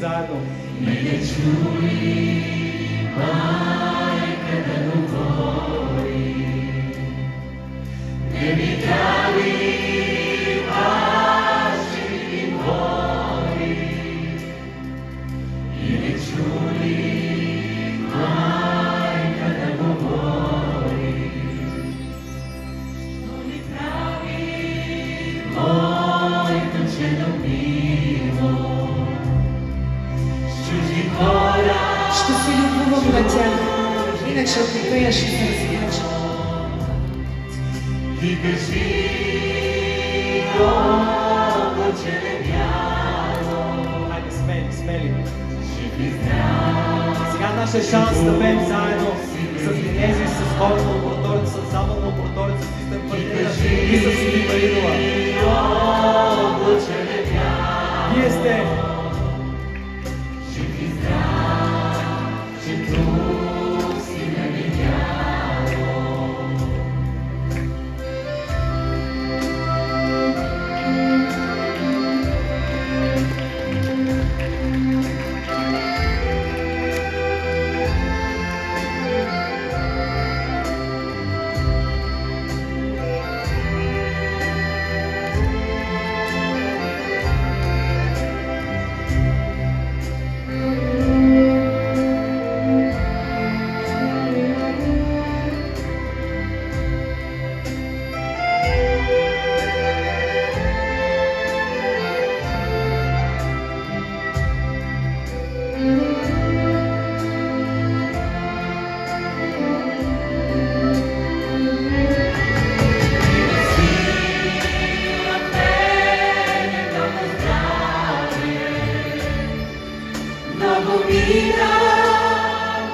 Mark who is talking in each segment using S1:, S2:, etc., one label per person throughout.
S1: заедно.
S2: Не чули майка да говори, не видяли ваши любови и не чули майка да говори. Що ли прави моето чело мило,
S3: Ще се любовам на тях, иначе ако пееш ще се разплача.
S2: Ти кажи много червяно.
S1: Хайде, смели.
S2: Живи здрав.
S1: Сега нашия шанс да пеем заедно с Генезис, с хората от Прозореца, с Западна Прозореца, с Истър Партнира и с Силива Идола.
S2: Много червяно.
S1: Вие сте
S2: Живи здрав, че тук си не видяло. Много мира,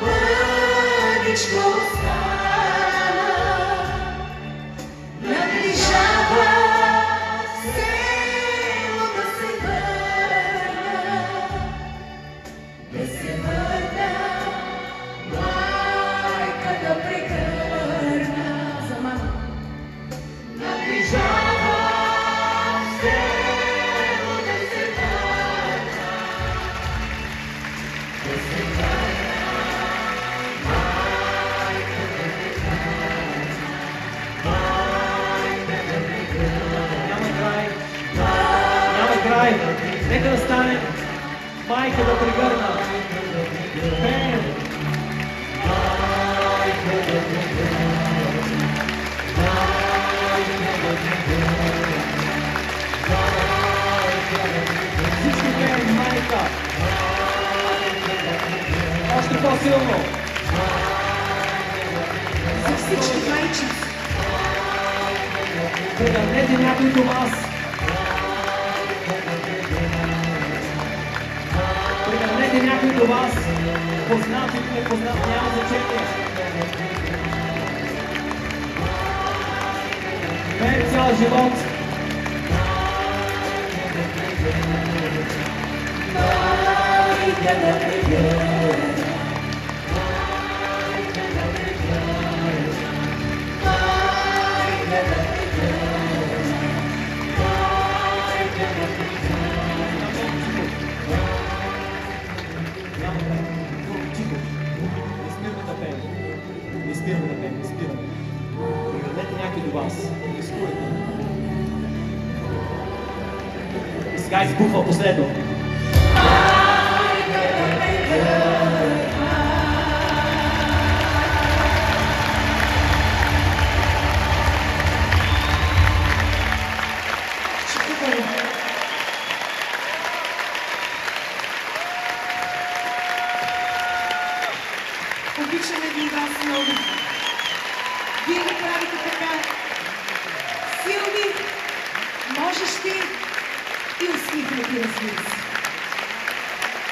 S2: мъничко остана, наближава село да се върна, майка да прегърна.
S3: За мама.
S2: Наближава село да се върна.
S1: Няма край. Нека да стане майка да прегърна. Пеем. Всички пеем майка. Още по-силно.
S3: За всички майчици.
S1: Прегърнете някой до вас. Прегърнете някой до вас. Познат или непознат, няма значение. Пеем цял живот.
S2: Майка да прегърна.
S1: Не спираме. Прегърнете някой до вас. Рискувайте. И сега избухва последно.
S3: Обичаме ви и вас много. Вие ни правите така силни, можещи и усмихнати, разбира се.